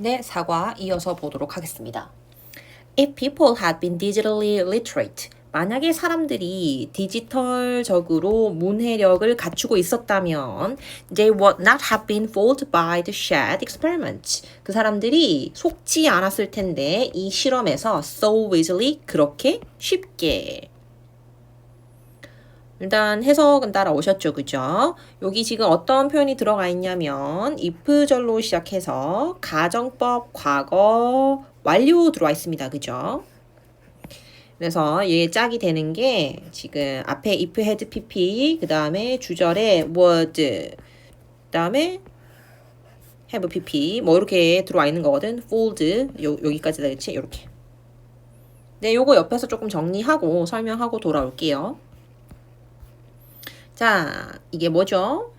네, 사과 이어서 보도록 하겠습니다. If people had been digitally literate, 만약에 사람들이 디지털적으로 문해력을 갖추고 있었다면 they would not have been fooled by the shared experiments. 그 사람들이 속지 않았을 텐데 이 실험에서 so easily, 그렇게 쉽게. 일단 해석은 따라오셨죠, 그죠? 여기 지금 어떤 표현이 들어가 있냐면 if절로 시작해서 가정법 과거 완료 들어와 있습니다, 그죠? 그래서 얘 짝이 되는 게 지금 앞에 if had pp 그 다음에 주절에 would 그 다음에 have pp 뭐 이렇게 들어와 있는 거거든. fold 여기까지다, 그치? 이렇게. 네, 요거 옆에서 조금 정리하고 설명하고 돌아올게요. 자, 이게 뭐죠?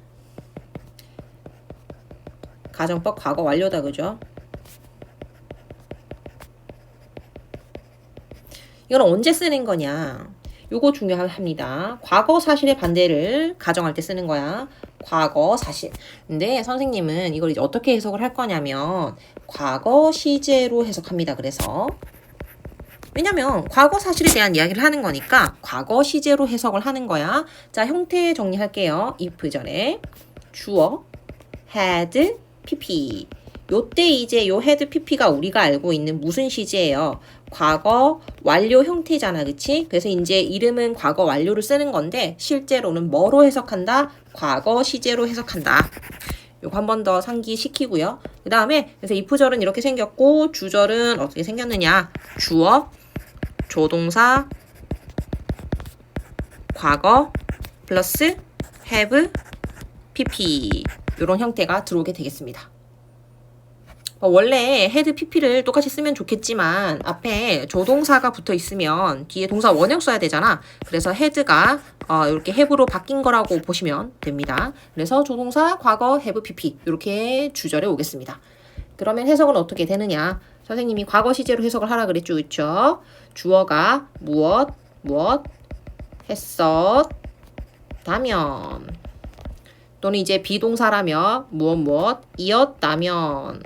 가정법 과거 완료다, 그죠? 이건 언제 쓰는 거냐? 요거 중요합니다. 과거 사실의 반대를 가정할 때 쓰는 거야. 과거 사실. 근데 선생님은 이걸 이제 어떻게 해석을 할 거냐면 과거 시제로 해석합니다. 그래서 왜냐면 과거 사실에 대한 이야기를 하는 거니까 과거 시제로 해석을 하는 거야. 자, 형태 정리할게요. if 전에 주어 had pp. 요때 이제 요 had pp가 우리가 알고 있는 무슨 시제예요? 과거 완료 형태잖아, 그치? 그래서 이제 이름은 과거 완료를 쓰는 건데 실제로는 뭐로 해석한다? 과거 시제로 해석한다. 요거 한 번 더 상기시키고요. 그 다음에 그래서 if절은 이렇게 생겼고 주절은 어떻게 생겼느냐? 주어 조동사 과거 플러스 have pp 이런 형태가 들어오게 되겠습니다. 원래 had pp를 똑같이 쓰면 좋겠지만 앞에 조동사가 붙어 있으면 뒤에 동사 원형 써야 되잖아. 그래서 had가 이렇게 have로 바뀐 거라고 보시면 됩니다. 그래서 조동사 과거 have pp 이렇게 주절에 오겠습니다. 그러면 해석은 어떻게 되느냐? 선생님이 과거 시제로 해석을 하라 그랬죠, 그쵸? 주어가 무엇 했었다면 또는 이제 비동사라면 무엇 이었다면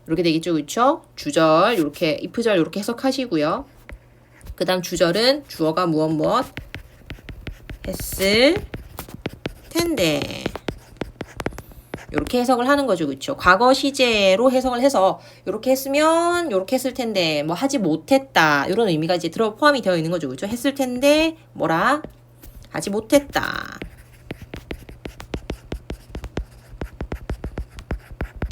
이렇게 되겠죠, 그쵸? 주절 이렇게 if절 이렇게 해석하시고요. 그 다음 주절은 주어가 무엇 했을 텐데 이렇게 해석을 하는 거죠, 그쵸? 과거 시제로 해석을 해서 이렇게 했으면 이렇게 했을 텐데 뭐 하지 못했다 이런 의미가 이제 포함이 되어 있는 거죠, 그쵸? 했을 텐데 뭐라 하지 못했다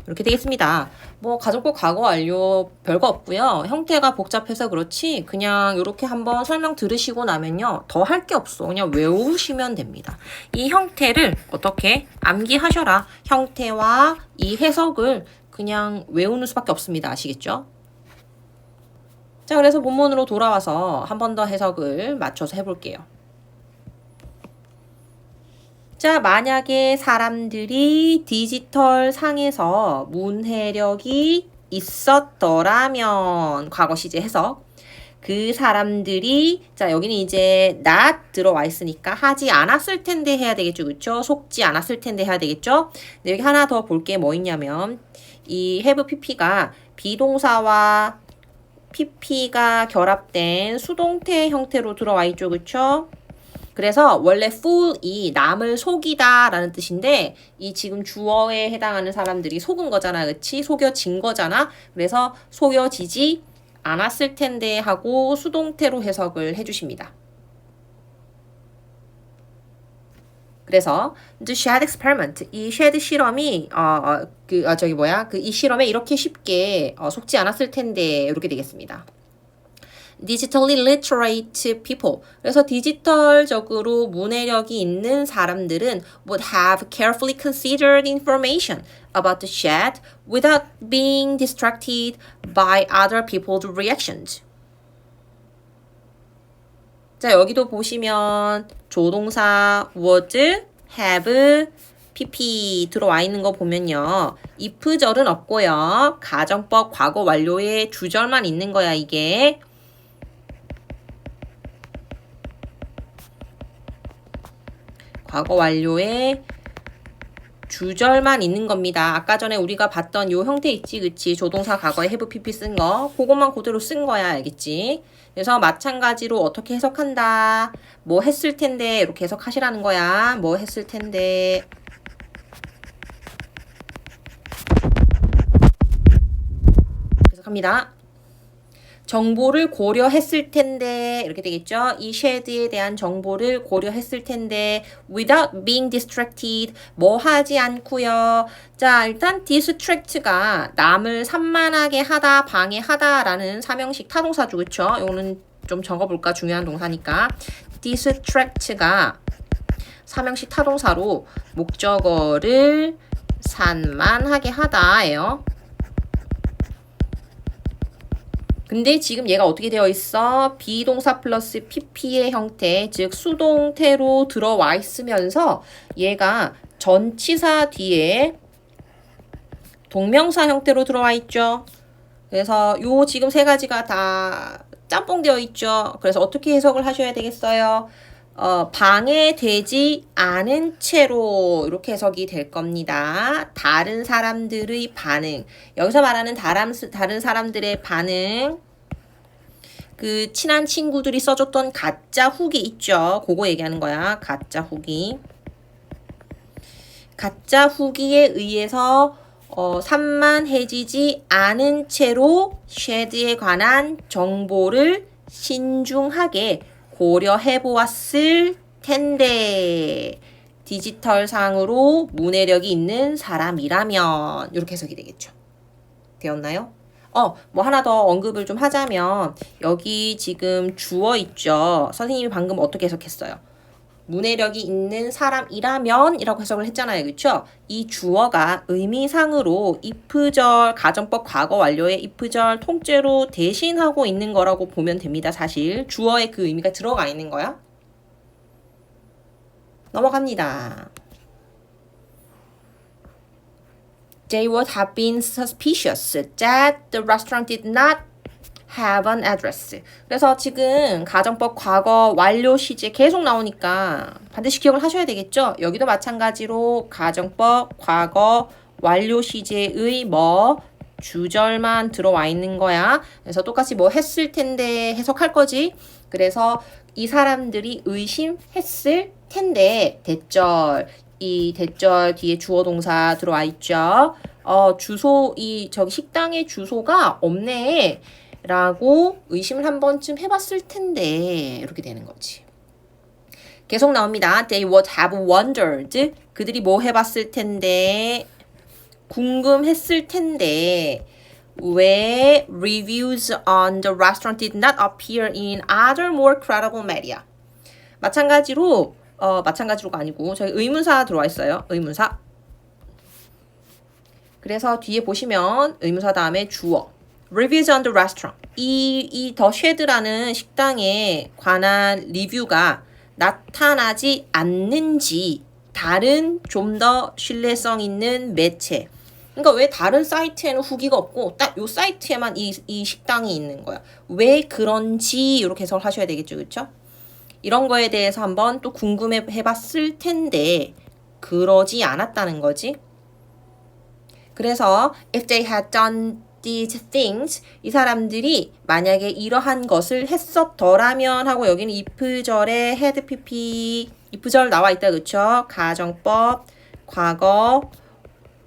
이렇게 되겠습니다. 뭐 가정법 과거 완료 별거 없고요. 형태가 복잡해서 그렇지 그냥 이렇게 한번 설명 들으시고 나면요 더 할 게 없어. 그냥 외우시면 됩니다. 이 형태를 어떻게 암기하셔라. 형태와 이 해석을 그냥 외우는 수밖에 없습니다. 아시겠죠? 자, 그래서 본문으로 돌아와서 한 번 더 해석을 맞춰서 해볼게요. 자, 만약에 사람들이 디지털 상에서 문해력이 있었더라면 과거 시제 해석. 그 사람들이 자, 여기는 이제 not 들어와 있으니까 하지 않았을 텐데 해야 되겠죠. 그쵸? 속지 않았을 텐데 해야 되겠죠? 근데 여기 하나 더 볼 게 뭐 있냐면 이 have pp가 비동사와 pp가 결합된 수동태 형태로 들어와 있죠. 그쵸? 그래서 원래 fool이 남을 속이다 라는 뜻인데 이 지금 주어에 해당하는 사람들이 속은 거잖아, 그치? 속여진 거잖아. 그래서 속여지지 않았을 텐데 하고 수동태로 해석을 해주십니다. 그래서 the shared experiment, 이 shared 실험이 이 실험에 이렇게 쉽게 속지 않았을 텐데 이렇게 되겠습니다. digitally literate people. 그래서 디지털적으로 문해력이 있는 사람들은 would have carefully considered information about the chat without being distracted by other people's reactions. 자, 여기도 보시면 조동사 would, have, pp 들어와 있는 거 보면요. if절은 없고요. 가정법 과거 완료의 주절만 있는 거야, 이게. 과거 완료의 주절만 있는 겁니다. 아까 전에 우리가 봤던 요 형태 있지, 그치? 조동사 과거에 have pp 쓴 거. 그것만 그대로 쓴 거야, 알겠지? 그래서 마찬가지로 어떻게 해석한다. 뭐 했을 텐데 이렇게 해석하시라는 거야. 뭐 했을 텐데. 해석합니다. 정보를 고려했을 텐데 이렇게 되겠죠. 이 쉐드에 대한 정보를 고려했을 텐데 without being distracted 뭐 하지 않고요. 자, 일단 distract가 남을 산만하게 하다, 방해하다라는 삼형식 타동사죠. 그쵸? 이거는 좀 적어볼까? 중요한 동사니까. distract가 삼형식 타동사로 목적어를 산만하게 하다예요. 근데 지금 얘가 어떻게 되어 있어? 비동사 플러스 pp의 형태, 즉 수동태로 들어와 있으면서 얘가 전치사 뒤에 동명사 형태로 들어와 있죠. 그래서 요 지금 세 가지가 다 짬뽕되어 있죠. 그래서 어떻게 해석을 하셔야 되겠어요? 방해되지 않은 채로 이렇게 해석이 될 겁니다. 다른 사람들의 반응. 여기서 말하는 다른 사람들의 반응. 그 친한 친구들이 써줬던 가짜 후기 있죠. 그거 얘기하는 거야. 가짜 후기. 가짜 후기에 의해서 산만해지지 않은 채로 쉐드에 관한 정보를 신중하게 고려해 보았을 텐데 디지털상으로 문해력이 있는 사람이라면 이렇게 해석이 되겠죠. 되었나요? 뭐 하나 더 언급을 좀 하자면 여기 지금 주어 있죠. 선생님이 방금 어떻게 해석했어요? 문해력이 있는 사람이라면 이라고 해석을 했잖아요. 그렇죠? 이 주어가 의미상으로 if절, 가정법 과거 완료의 if절 통째로 대신하고 있는 거라고 보면 됩니다. 사실 주어에 그 의미가 들어가 있는 거야. 넘어갑니다. They would have been suspicious that the restaurant did not have an address. 그래서 지금 가정법 과거 완료 시제 계속 나오니까 반드시 기억을 하셔야 되겠죠? 여기도 마찬가지로 가정법 과거 완료 시제의 뭐 주절만 들어와 있는 거야. 그래서 똑같이 뭐 했을 텐데 해석할 거지. 그래서 이 사람들이 의심했을 텐데 대절. 이 대절 뒤에 주어 동사 들어와 있죠. 저기 식당의 주소가 없네. 라고 의심을 한 번쯤 해봤을 텐데 이렇게 되는 거지. 계속 나옵니다. They would have wondered. 그들이 뭐 해봤을 텐데 궁금했을 텐데 왜 reviews on the restaurant did not appear in other more credible media. 마찬가지로가 아니고 저희 의문사 들어와 있어요. 의문사. 그래서 뒤에 보시면 의문사 다음에 주어. Reviews on the restaurant. 이 더 쉐드라는 식당에 관한 리뷰가 나타나지 않는지 다른 좀 더 신뢰성 있는 매체. 그러니까 왜 다른 사이트에는 후기가 없고 딱 요 사이트에만 이 식당이 있는 거야. 왜 그런지 이렇게 해석을 하셔야 되겠죠. 그렇죠? 이런 거에 대해서 한번 또 궁금해 봤을 텐데 그러지 않았다는 거지. 그래서 if they had done these things 이 사람들이 만약에 이러한 것을 했었더라면 하고 여기는 if절에 had pp if절 나와 있다. 그쵸? 가정법 과거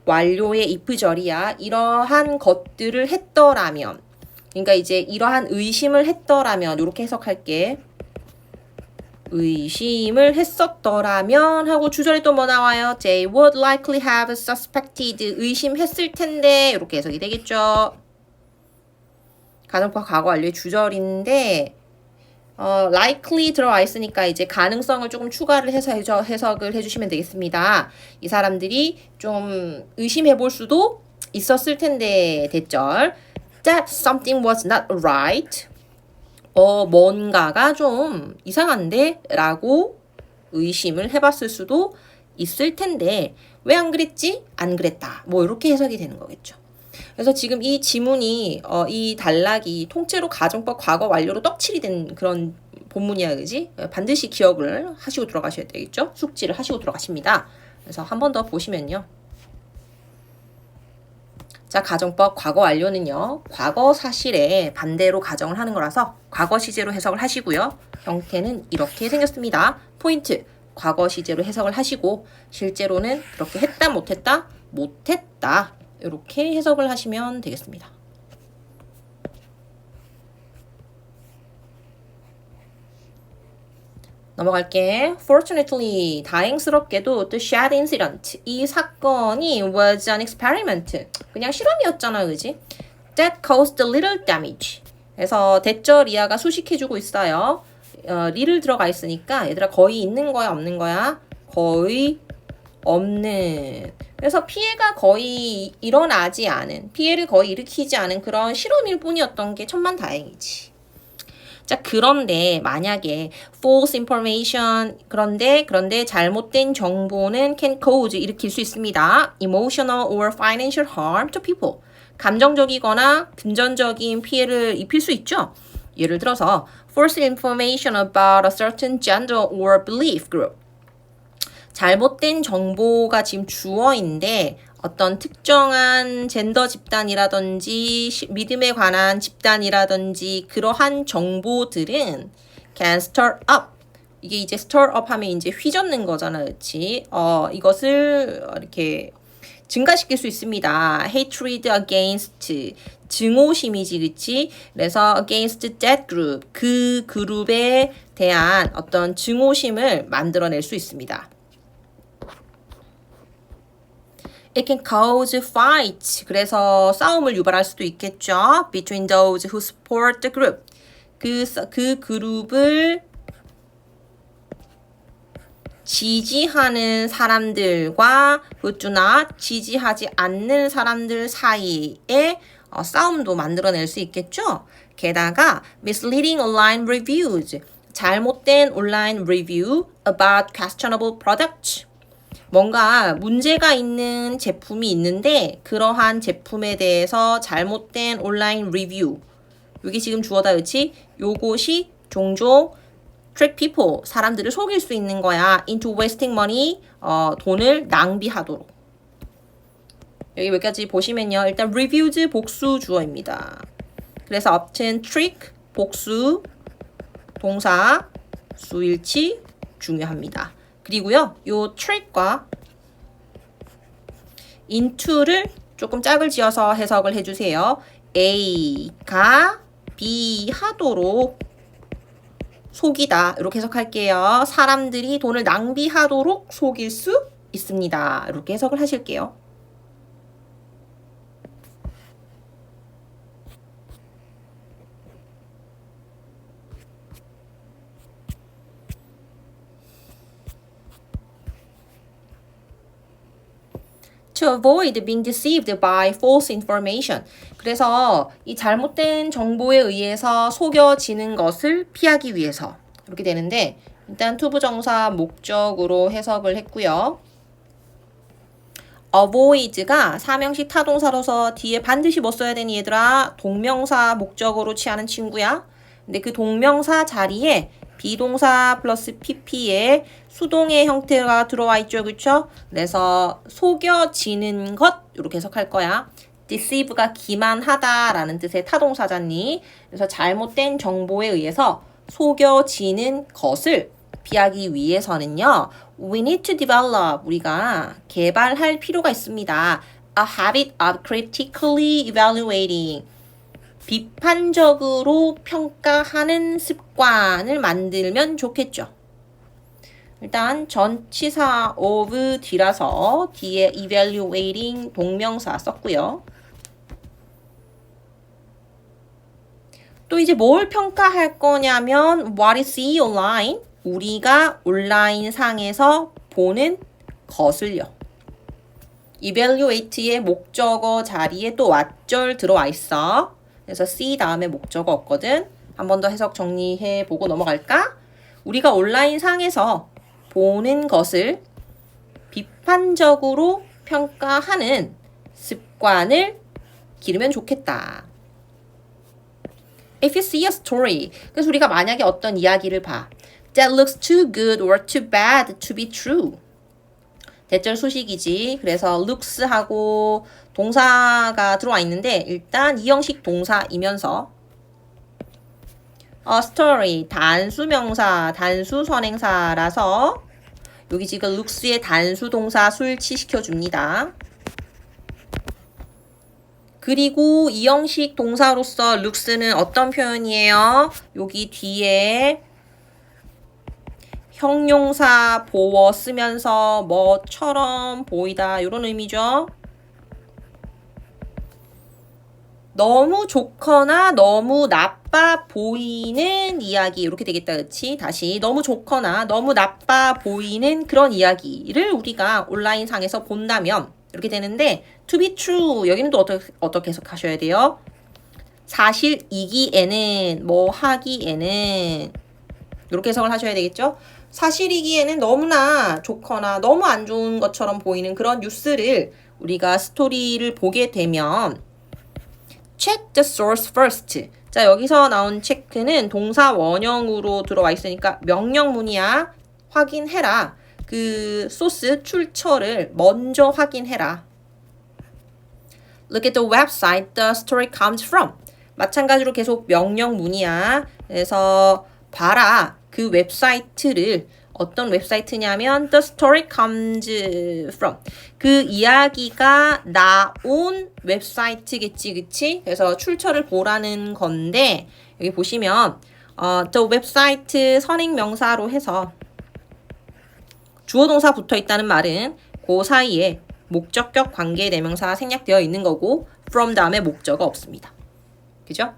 완료의 if절이야. 이러한 것들을 했더라면 그러니까 이제 이러한 의심을 했더라면 이렇게 해석할게. 의심을 했었더라면 하고 주절에 또 뭐 나와요? They would likely have suspected. 의심했을 텐데 이렇게 해석이 되겠죠. 가정법 과거 완료의 주절인데 likely 들어와 있으니까 이제 가능성을 조금 추가를 해서 해석을 해주시면 되겠습니다. 이 사람들이 좀 의심해 볼 수도 있었을 텐데 대절. That something was not right. 뭔가가 좀 이상한데? 라고 의심을 해봤을 수도 있을 텐데 왜 안 그랬지? 안 그랬다. 뭐 이렇게 해석이 되는 거겠죠. 그래서 지금 이 지문이 이 단락이 통째로 가정법 과거 완료로 떡칠이 된 그런 본문이야. 그지? 반드시 기억을 하시고 들어가셔야 되겠죠. 숙지를 하시고 들어가십니다. 그래서 한 번 더 보시면요. 자, 가정법 과거 완료는요. 과거 사실에 반대로 가정을 하는 거라서 과거 시제로 해석을 하시고요. 형태는 이렇게 생겼습니다. 포인트. 과거 시제로 해석을 하시고 실제로는 그렇게 했다 못했다 못했다 이렇게 해석을 하시면 되겠습니다. 넘어갈게. Fortunately, 다행스럽게도 the sad incident, 이 사건이 was an experiment. 그냥 실험이었잖아, 그지? That caused little damage. 그래서 대절 이하가 수식해주고 있어요. little 들어가 있으니까 얘들아 거의 있는 거야, 없는 거야? 거의 없는. 그래서 피해가 거의 일어나지 않은, 피해를 거의 일으키지 않은 그런 실험일 뿐이었던 게 천만다행이지. 자, 그런데 만약에 false information, 그런데 잘못된 정보는 can cause, 일으킬 수 있습니다. emotional or financial harm to people. 감정적이거나 금전적인 피해를 입힐 수 있죠. 예를 들어서 false information about a certain gender or belief group. 잘못된 정보가 지금 주어인데 어떤 특정한 젠더 집단이라든지 믿음에 관한 집단이라든지 그러한 정보들은 can stir up. 이게 이제 stir up 하면 이제 휘젓는 거잖아, 그렇지? 이것을 이렇게 증가시킬 수 있습니다. hatred against, 증오심이지, 그치? 그래서 against that group, 그 그룹에 대한 어떤 증오심을 만들어낼 수 있습니다. It can cause fights. 그래서 싸움을 유발할 수도 있겠죠. Between those who support the group. 그 그룹을 지지하는 사람들과 who do not, 지지하지 않는 사람들 사이에 싸움도 만들어낼 수 있겠죠. 게다가 misleading online reviews. 잘못된 온라인 리뷰 about questionable products. 뭔가 문제가 있는 제품이 있는데 그러한 제품에 대해서 잘못된 온라인 리뷰, 여기 지금 주어다, 그치? 요것이 종종 trick people, 사람들을 속일 수 있는 거야. into wasting money, 돈을 낭비하도록. 여기 몇 가지 보시면요. 일단 reviews 복수 주어입니다. 그래서 obtain trick 복수 동사 수일치 중요합니다. 그리고요, 요 trick과 into를 조금 짝을 지어서 해석을 해주세요. A가 B 하도록 속이다. 이렇게 해석할게요. 사람들이 돈을 낭비하도록 속일 수 있습니다. 이렇게 해석을 하실게요. To avoid being deceived by false information. 그래서 이 잘못된 정보에 의해서 속여지는 것을 피하기 위해서 이렇게 되는데, 일단 투부정사 목적으로 해석을 했고요. avoid가 사명식 타동사로서 뒤에 반드시 뭐 써야 되니 얘들아? 동명사 목적으로 취하는 친구야. 근데 그 동명사 자리에 비동사 플러스 pp에 수동의 형태가 들어와 있죠, 그쵸? 그래서 속여지는 것 이렇게 해석할 거야. deceive가 기만하다라는 뜻의 타동사잖니. 그래서 잘못된 정보에 의해서 속여지는 것을 피하기 위해서는요, we need to develop, 우리가 개발할 필요가 있습니다. a habit of critically evaluating, 비판적으로 평가하는 습관을 만들면 좋겠죠. 일단 전치사 of 뒤라서 뒤에 evaluating 동명사 썼고요. 또 이제 뭘 평가할 거냐면 what is see online, 우리가 온라인 상에서 보는 것을요. evaluate의 목적어 자리에 또 왓절 들어와 있어. 그래서 see 다음에 목적어 없거든. 한 번 더 해석 정리해 보고 넘어갈까? 우리가 온라인 상에서 보는 것을 비판적으로 평가하는 습관을 기르면 좋겠다. If you see a story, 그래서 우리가 만약에 어떤 이야기를 봐. That looks too good or too bad to be true. 대절 수식이지. 그래서 looks하고 동사가 들어와 있는데 일단 이 형식 동사이면서 story 단수 명사, 단수 선행사라서 여기 지금 looks의 단수 동사 술치시켜 줍니다. 그리고 이 형식 동사로서 looks는 어떤 표현이에요? 여기 뒤에 형용사 보어 쓰면서 뭐처럼 보이다 이런 의미죠. 너무 좋거나 너무 나빠 보이는 이야기 이렇게 되겠다. 그치? 다시 너무 좋거나 너무 나빠 보이는 그런 이야기를 우리가 온라인상에서 본다면 이렇게 되는데 to be true 여기는 또 어떻게 해석하셔야 돼요? 사실이기에는 뭐 하기에는 이렇게 해석을 하셔야 되겠죠? 사실이기에는 너무나 좋거나 너무 안 좋은 것처럼 보이는 그런 뉴스를 우리가 스토리를 보게 되면 check the source first. 자, 여기서 나온 체크는 동사 원형으로 들어와 있으니까 명령문이야. 확인해라. 그 소스 출처를 먼저 확인해라. Look at the website the story comes from. 마찬가지로 계속 명령문이야. 그래서 봐라. 그 웹사이트를 어떤 웹사이트냐면 the story comes from 그 이야기가 나온 웹사이트겠지, 그치? 그래서 출처를 보라는 건데 여기 보시면 the website 선행명사로 해서 주어동사 붙어 있다는 말은 그 사이에 목적격 관계대명사 생략되어 있는 거고 from 다음에 목적어 없습니다. 그죠?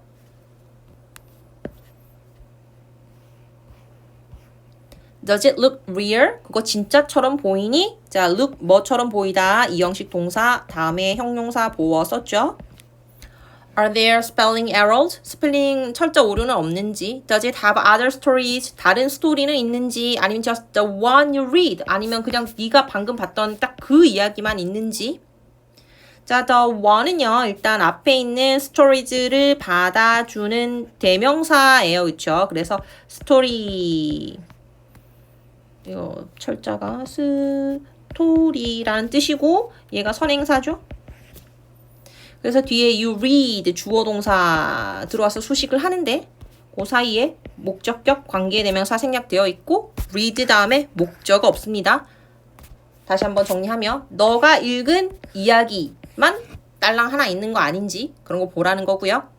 Does it look real? 그거 진짜처럼 보이니? 자, look 뭐처럼 보이다. 이 형식 동사 다음에 형용사 보어 썼죠. Are there spelling errors? 스펠링 철자 오류는 없는지. Does it have other stories? 다른 스토리는 있는지. 아니면 just the one you read? 아니면 그냥 네가 방금 봤던 딱 그 이야기만 있는지. 자, the one은요. 일단 앞에 있는 stories를 받아주는 대명사예요. 그쵸? 그래서 story 이거 철자가 스토리라는 뜻이고 얘가 선행사죠. 그래서 뒤에 you read 주어 동사 들어와서 수식을 하는데 그 사이에 목적격 관계대명사 생략되어 있고 read 다음에 목적어 없습니다. 다시 한번 정리하면 너가 읽은 이야기만 딸랑 하나 있는 거 아닌지 그런 거 보라는 거고요.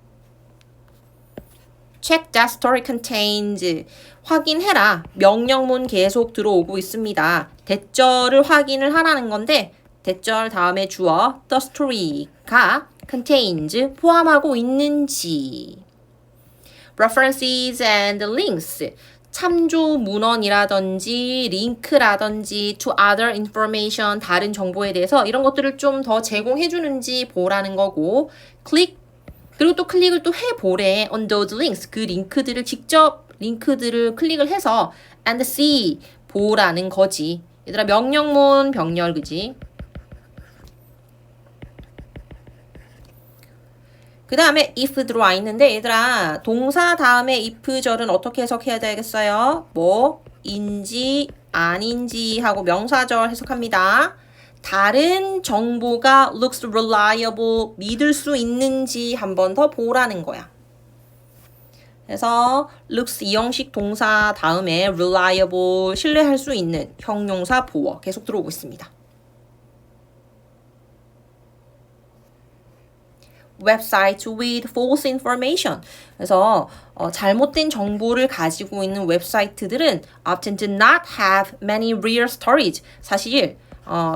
Check that story contains. 확인해라. 명령문 계속 들어오고 있습니다. 대절을 확인을 하라는 건데 대절 다음에 주어 the story가 contains 포함하고 있는지. References and links. 참조 문헌이라든지 링크라든지 to other information 다른 정보에 대해서 이런 것들을 좀 더 제공해 주는지 보라는 거고 click 그리고 또 클릭을 또 해보래. on those links. 그 링크들을 직접 링크들을 클릭을 해서 and see 보라는 거지. 얘들아 명령문 병렬 그지? 그 다음에 if 들어와 있는데 얘들아 동사 다음에 if절은 어떻게 해석해야 되겠어요? 뭐 인지 아닌지 하고 명사절 해석합니다. 다른 정보가 looks reliable 믿을 수 있는지 한 번 더 보라는 거야. 그래서 looks 이 형식 동사 다음에 reliable 신뢰할 수 있는 형용사 보어 계속 들어오고 있습니다. website with false information. 그래서 잘못된 정보를 가지고 있는 웹사이트들은 often do not have many real stories. 사실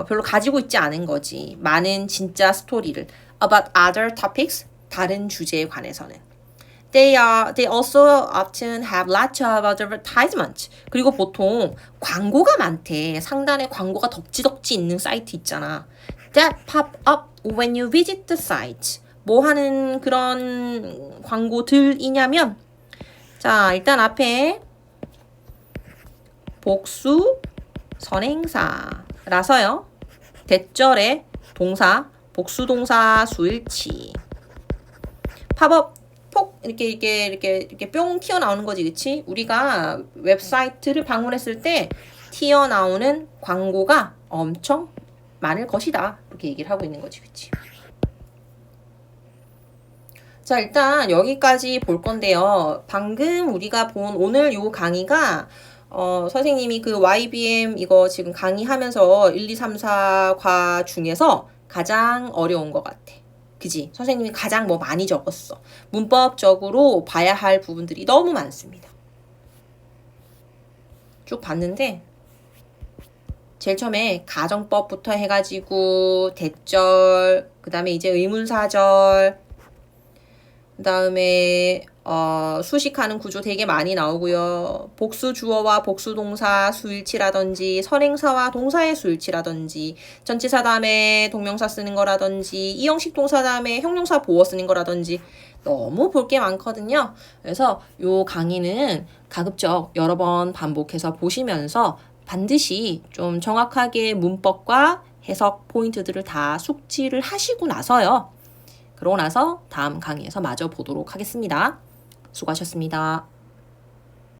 별로 가지고 있지 않은 거지. 많은 진짜 스토리를. About other topics. 다른 주제에 관해서는. They also often have lots of advertisements. 그리고 보통 광고가 많대. 상단에 광고가 덕지덕지 있는 사이트 있잖아. That pop up when you visit the site. 뭐 하는 그런 광고들이냐면 자, 일단 앞에 복수 선행사라서요. 대절의 동사, 복수 동사 수일치. 팝업 폭 이렇게 뿅 튀어나오는 거지, 그치? 우리가 웹사이트를 방문했을 때 튀어나오는 광고가 엄청 많을 것이다. 이렇게 얘기를 하고 있는 거지, 그치? 자, 일단 여기까지 볼 건데요. 방금 우리가 본 오늘 요 강의가 선생님이 그 YBM 이거 지금 강의하면서 1, 2, 3, 4과 중에서 가장 어려운 것 같아. 그지? 선생님이 가장 뭐 많이 적었어. 문법적으로 봐야 할 부분들이 너무 많습니다. 쭉 봤는데 제일 처음에 가정법부터 해가지고 대절, 그 다음에 이제 의문사절, 그 다음에 수식하는 구조 되게 많이 나오고요. 복수 주어와 복수 동사 수일치라든지 선행사와 동사의 수일치라든지 전치사 다음에 동명사 쓰는 거라든지 이형식 동사 다음에 형용사 보어 쓰는 거라든지 너무 볼 게 많거든요. 그래서 요 강의는 가급적 여러 번 반복해서 보시면서 반드시 좀 정확하게 문법과 해석 포인트들을 다 숙지를 하시고 나서요. 그러고 나서 다음 강의에서 마저 보도록 하겠습니다. 수고하셨습니다.